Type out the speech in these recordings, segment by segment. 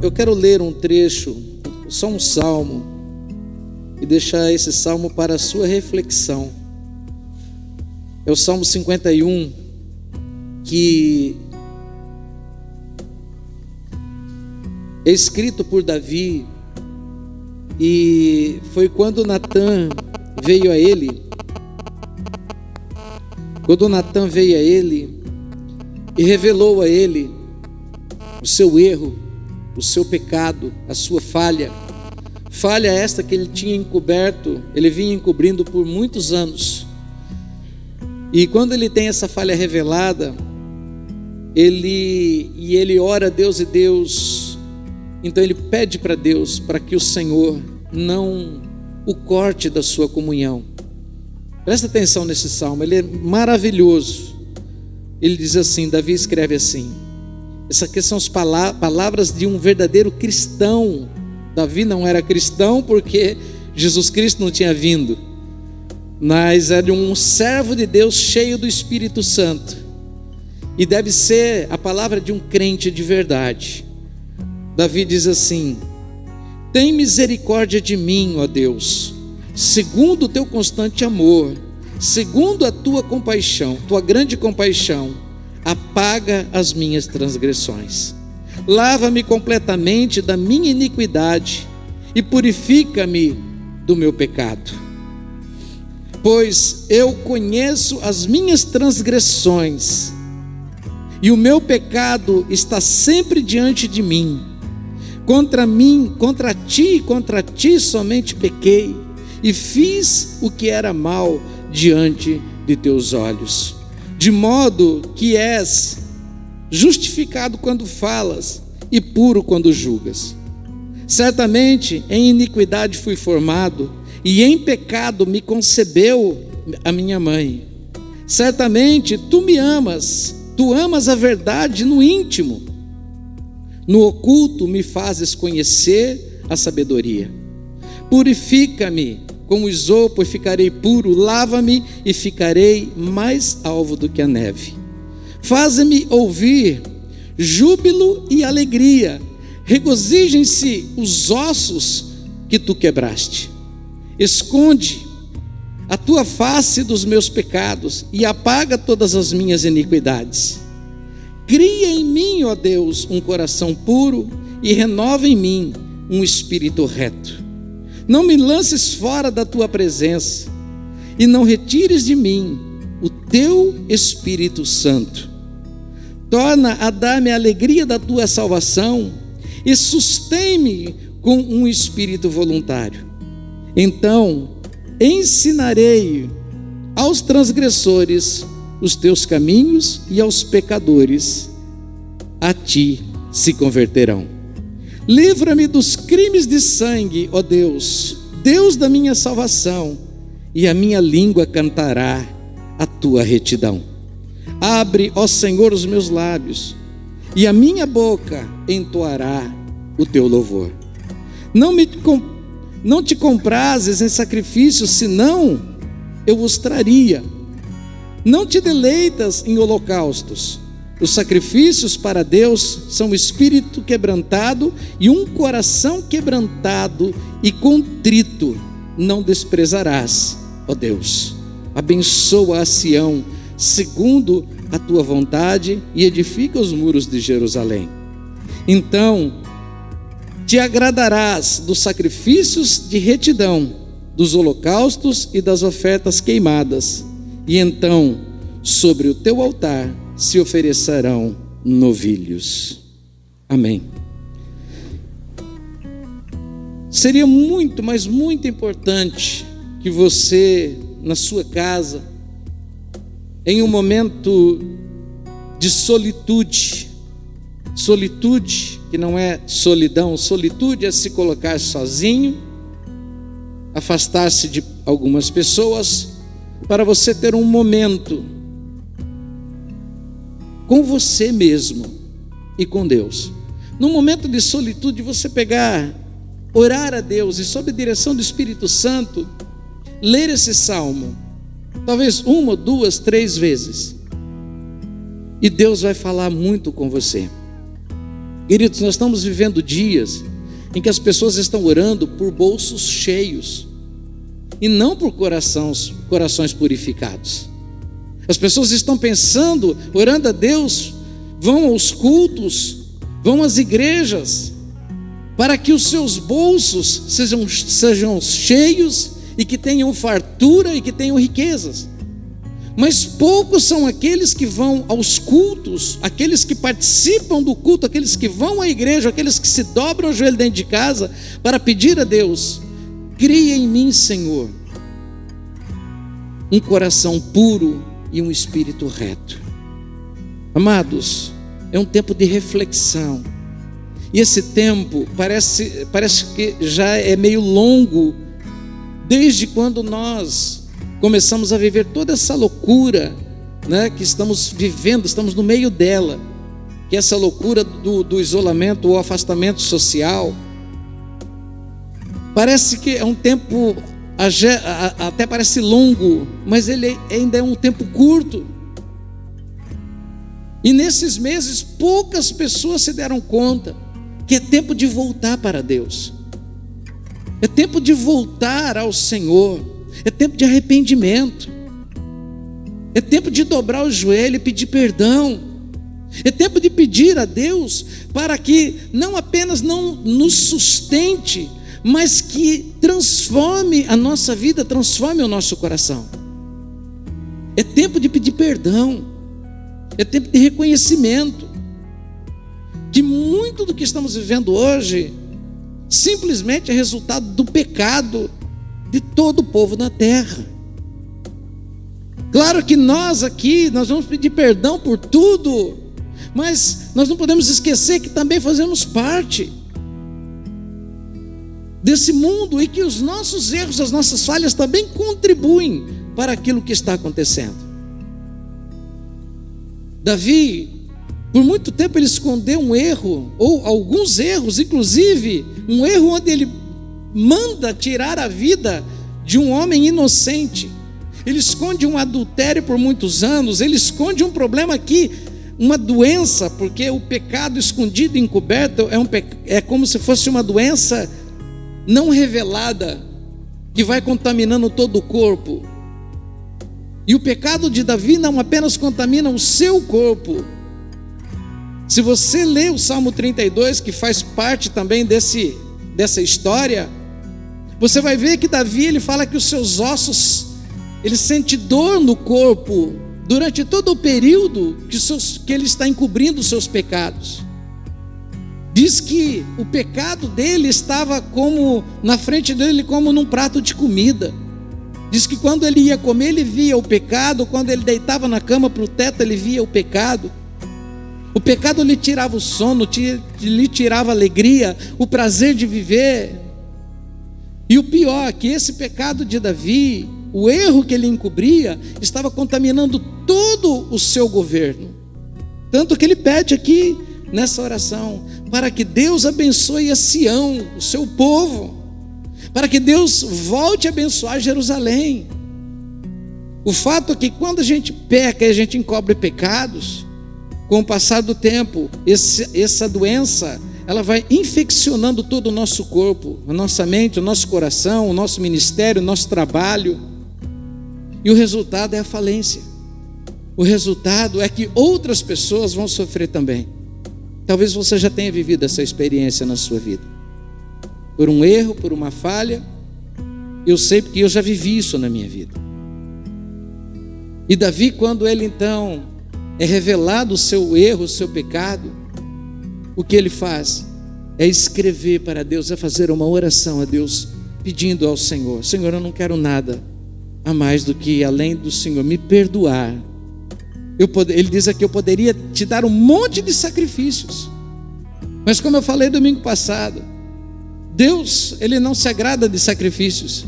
Eu quero ler um trecho, só um salmo, e deixar esse salmo para a sua reflexão. É o Salmo 51, que é escrito por Davi, e foi quando Natã veio a ele. Quando Natã veio a ele e revelou a ele o seu erro, o seu pecado, a sua falha esta que ele tinha encoberto, ele vinha encobrindo por muitos anos. E quando ele tem essa falha revelada, ele ora a Deus, e Deus, então ele pede para Deus para que o Senhor não o corte da sua comunhão. Presta atenção nesse salmo, ele é maravilhoso. Ele diz assim, Davi escreve assim, essas aqui são as palavras de um verdadeiro cristão. Davi não era cristão porque Jesus Cristo não tinha vindo, mas era um servo de Deus cheio do Espírito Santo, e deve ser a palavra de um crente de verdade. Davi diz assim: tem misericórdia de mim, ó Deus, segundo o teu constante amor, segundo a tua compaixão, tua grande compaixão, apaga as minhas transgressões. Lava-me completamente da minha iniquidade e purifica-me do meu pecado. Pois eu conheço as minhas transgressões e o meu pecado está sempre diante de mim. Contra ti somente pequei e fiz o que era mal diante de teus olhos, de modo que és justificado quando falas e puro quando julgas. Certamente em iniquidade fui formado, e em pecado me concebeu a minha mãe. Certamente tu me amas, tu amas a verdade no íntimo, no oculto me fazes conhecer a sabedoria. Purifica-me como isopo e ficarei puro, lava-me e ficarei mais alvo do que a neve. Faze-me ouvir júbilo e alegria, regozijem-se os ossos que tu quebraste. Esconde a tua face dos meus pecados e apaga todas as minhas iniquidades. Cria em mim, ó Deus, um coração puro e renova em mim um espírito reto. Não me lances fora da tua presença e não retires de mim o teu Espírito Santo. Torna a dar-me a alegria da tua salvação e sustém-me com um espírito voluntário. Então ensinarei aos transgressores os teus caminhos, e aos pecadores a ti se converterão. Livra-me dos crimes de sangue, ó Deus, Deus da minha salvação, e a minha língua cantará a tua retidão. Abre, ó Senhor, os meus lábios, e a minha boca entoará o teu louvor. Não te comprases em sacrifícios, senão eu vos traria. Não te deleitas em holocaustos. Os sacrifícios para Deus são um espírito quebrantado e um coração quebrantado e contrito não desprezarás, ó Deus. Abençoa a Sião segundo a tua vontade e edifica os muros de Jerusalém. Então te agradarás dos sacrifícios de retidão, dos holocaustos e das ofertas queimadas, e então sobre o teu altar se oferecerão novilhos. Amém. Seria muito, mas muito importante que você, na sua casa, em um momento de solitude, que não é solidão, solitude é se colocar sozinho, afastar-se de algumas pessoas, para você ter um momento com você mesmo e com Deus. Num momento de solitude, você pegar, orar a Deus e sob a direção do Espírito Santo, ler esse salmo, talvez 1, 2, 3 vezes, e Deus vai falar muito com você. Queridos, nós estamos vivendo dias em que as pessoas estão orando por bolsos cheios e não por corações purificados. As pessoas estão pensando, orando a Deus, vão aos cultos, vão às igrejas, para que os seus bolsos sejam cheios e que tenham fartura e que tenham riquezas. Mas poucos são aqueles que vão aos cultos, aqueles que participam do culto, aqueles que vão à igreja, aqueles que se dobram o joelho dentro de casa para pedir a Deus: cria em mim, Senhor, um coração puro e um espírito reto. Amados, é um tempo de reflexão. E esse tempo parece que já é meio longo, desde quando nós começamos a viver toda essa loucura, né, que estamos vivendo, estamos no meio dela, que é essa loucura do isolamento, o afastamento social. Parece que é um tempo, até parece longo, mas ele ainda é um tempo curto. E nesses meses, poucas pessoas se deram conta que é tempo de voltar para Deus, é tempo de voltar ao Senhor, é tempo de arrependimento, é tempo de dobrar o joelho e pedir perdão, é tempo de pedir a Deus para que não apenas não nos sustente, mas que transforme a nossa vida, transforme o nosso coração. É tempo de pedir perdão, é tempo de reconhecimento que muito do que estamos vivendo hoje simplesmente é resultado do pecado de todo o povo da terra. Claro que nós aqui, nós vamos pedir perdão por tudo, mas nós não podemos esquecer que também fazemos parte desse mundo e que os nossos erros, as nossas falhas também contribuem para aquilo que está acontecendo. Davi, por muito tempo ele escondeu um erro, ou alguns erros, inclusive um erro onde ele manda tirar a vida de um homem inocente. Ele esconde um adultério por muitos anos, ele esconde um problema aqui, uma doença, porque o pecado escondido e encoberto é como se fosse uma doença não revelada, que vai contaminando todo o corpo. E o pecado de Davi não apenas contamina o seu corpo. Se você lê o Salmo 32, que faz parte também dessa história, você vai ver que Davi, ele fala que os seus ossos, ele sente dor no corpo durante todo o período que ele está encobrindo os seus pecados. Diz que o pecado dele estava como na frente dele, como num prato de comida. Diz que quando ele ia comer, ele via o pecado. Quando ele deitava na cama para o teto, ele via o pecado. O pecado lhe tirava o sono, lhe tirava a alegria, o prazer de viver. E o pior é que esse pecado de Davi, o erro que ele encobria, estava contaminando todo o seu governo. Tanto que ele pede aqui nessa oração, para que Deus abençoe a Sião, o seu povo, para que Deus volte a abençoar Jerusalém. O fato é que quando a gente peca e a gente encobre pecados, com o passar do tempo, essa doença, ela vai infeccionando todo o nosso corpo, a nossa mente, o nosso coração, o nosso ministério, o nosso trabalho, e o resultado é a falência. O resultado é que outras pessoas vão sofrer também. Talvez você já tenha vivido essa experiência na sua vida, por um erro, por uma falha. Eu sei porque eu já vivi isso na minha vida. E Davi, quando ele então é revelado o seu erro, o seu pecado, o que ele faz é escrever para Deus, é fazer uma oração a Deus, pedindo ao Senhor: Senhor, eu não quero nada a mais do que, além do Senhor me perdoar. Ele diz aqui: eu poderia te dar um monte de sacrifícios, mas como eu falei domingo passado, Deus, Ele não se agrada de sacrifícios.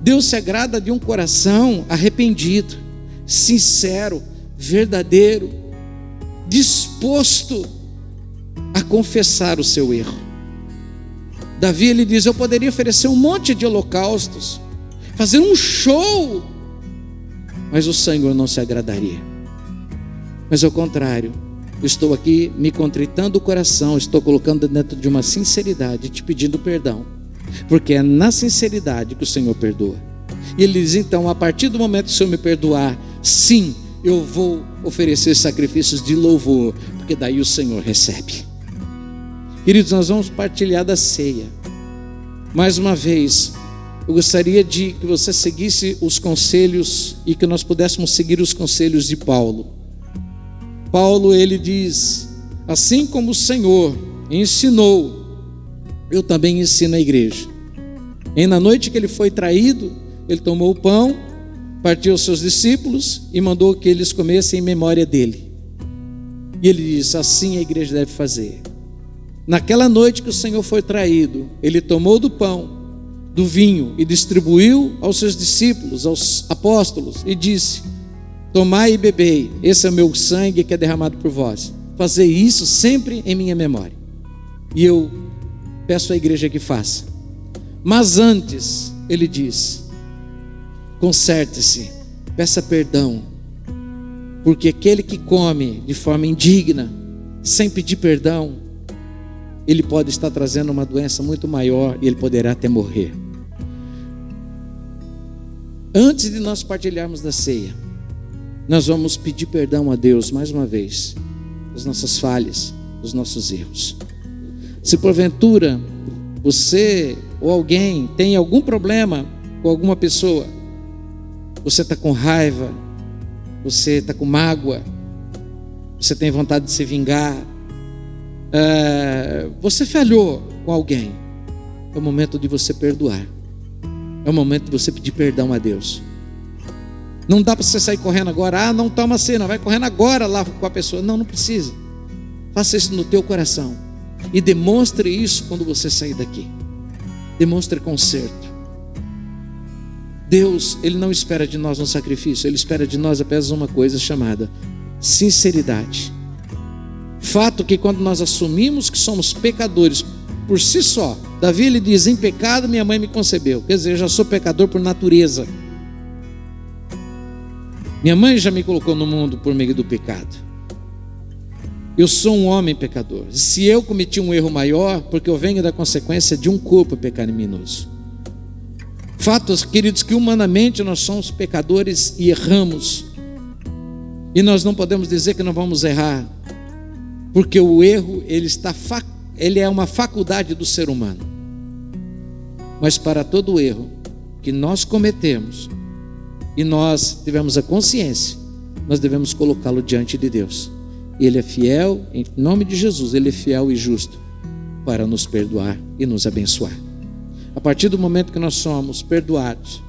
Deus se agrada de um coração arrependido, sincero, verdadeiro, disposto a confessar o seu erro. Davi, ele diz: eu poderia oferecer um monte de holocaustos, fazer um show, mas o Senhor não se agradaria. Mas ao contrário, eu estou aqui me contritando o coração, estou colocando dentro de uma sinceridade, te pedindo perdão, porque é na sinceridade que o Senhor perdoa. E ele diz, então, a partir do momento que o Senhor me perdoar, sim, eu vou oferecer sacrifícios de louvor, porque daí o Senhor recebe. Queridos, nós vamos partilhar da ceia. Mais uma vez, eu gostaria de que você seguisse os conselhos e que nós pudéssemos seguir os conselhos de Paulo. Paulo, ele diz, assim como o Senhor ensinou, eu também ensino a igreja. E na noite que ele foi traído, ele tomou o pão, partiu aos seus discípulos e mandou que eles comessem em memória dele. E ele diz, assim a igreja deve fazer. Naquela noite que o Senhor foi traído, ele tomou do pão, do vinho e distribuiu aos seus discípulos, aos apóstolos, e disse, tomai e bebei, esse é o meu sangue que é derramado por vós. Fazei isso sempre em minha memória. E eu peço à igreja que faça. Mas antes, ele diz, conserte-se, peça perdão, porque aquele que come de forma indigna, sem pedir perdão, ele pode estar trazendo uma doença muito maior e ele poderá até morrer. Antes de nós partilharmos da ceia, nós vamos pedir perdão a Deus mais uma vez, das nossas falhas, dos nossos erros. Se porventura você ou alguém tem algum problema com alguma pessoa, você está com raiva, você está com mágoa, você tem vontade de se vingar, você falhou com alguém, é o momento de você perdoar, é o momento de você pedir perdão a Deus. Não dá para você sair correndo agora, não toma cena, vai correndo agora lá com a pessoa, não precisa. Faça isso no teu coração e demonstre isso quando você sair daqui. Demonstre conserto. Deus, Ele não espera de nós um sacrifício, Ele espera de nós apenas uma coisa chamada sinceridade. Fato que quando nós assumimos que somos pecadores por si só, Davi ele diz, em pecado minha mãe me concebeu, quer dizer, eu já sou pecador por natureza. Minha mãe já me colocou no mundo por meio do pecado. Eu sou um homem pecador. Se eu cometi um erro maior, porque eu venho da consequência de um corpo pecaminoso. Fatos, queridos, que humanamente nós somos pecadores e erramos. E nós não podemos dizer que não vamos errar, porque o erro ele é uma faculdade do ser humano. Mas para todo erro que nós cometemos e nós tivemos a consciência, nós devemos colocá-lo diante de Deus. Ele é fiel, em nome de Jesus, Ele é fiel e justo para nos perdoar e nos abençoar. A partir do momento que nós somos perdoados,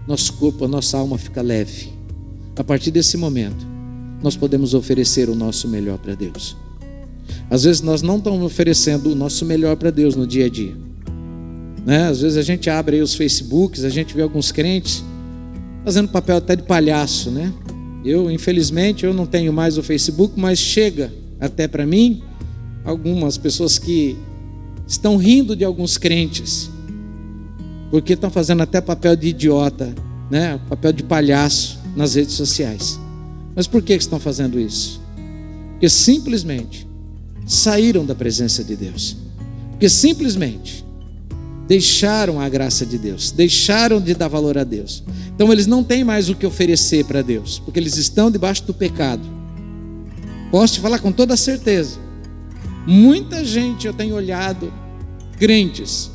nosso corpo, a nossa alma fica leve. A partir desse momento, nós podemos oferecer o nosso melhor para Deus. Às vezes nós não estamos oferecendo o nosso melhor para Deus no dia a dia, né? Às vezes a gente abre aí os Facebooks, a gente vê alguns crentes fazendo papel até de palhaço, né? Infelizmente, eu não tenho mais o Facebook, mas chega até para mim algumas pessoas que estão rindo de alguns crentes, porque estão fazendo até papel de idiota, né? Papel de palhaço nas redes sociais. Mas por que estão fazendo isso? Porque simplesmente saíram da presença de Deus, porque simplesmente deixaram a graça de Deus, deixaram de dar valor a Deus. Então eles não têm mais o que oferecer para Deus, porque eles estão debaixo do pecado. Posso te falar com toda certeza, muita gente eu tenho olhado, crentes,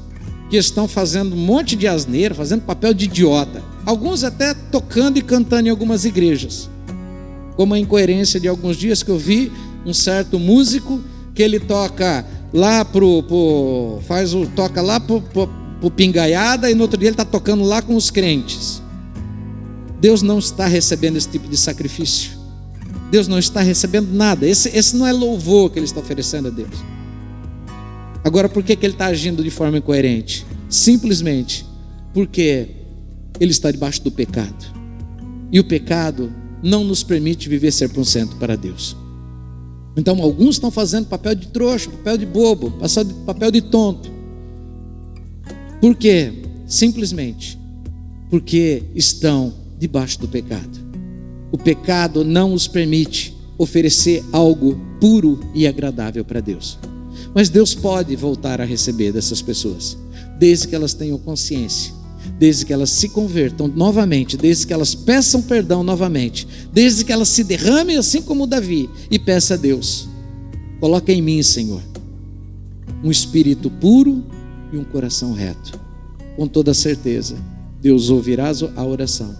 que estão fazendo um monte de asneira, fazendo papel de idiota, alguns até tocando e cantando em algumas igrejas, como a incoerência de alguns dias que eu vi um certo músico que ele toca lá toca lá pro Pingaiada e no outro dia ele está tocando lá com os crentes. Deus não está recebendo esse tipo de sacrifício. Deus não está recebendo nada. Esse não é louvor que ele está oferecendo a Deus. Agora, por que ele está agindo de forma incoerente? Simplesmente porque ele está debaixo do pecado. E o pecado não nos permite viver 100% para Deus. Então, alguns estão fazendo papel de trouxa, papel de bobo, papel de tonto. Por quê? Simplesmente porque estão debaixo do pecado. O pecado não os permite oferecer algo puro e agradável para Deus. Mas Deus pode voltar a receber dessas pessoas, desde que elas tenham consciência, desde que elas se convertam novamente, desde que elas peçam perdão novamente, desde que elas se derramem assim como Davi e peça a Deus: coloca em mim, Senhor, um espírito puro e um coração reto. Com toda certeza, Deus ouvirá a oração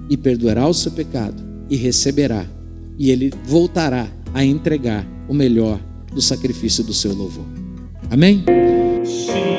e perdoará o seu pecado e receberá, e Ele voltará a entregar o melhor do sacrifício do seu louvor. Amém? Sim.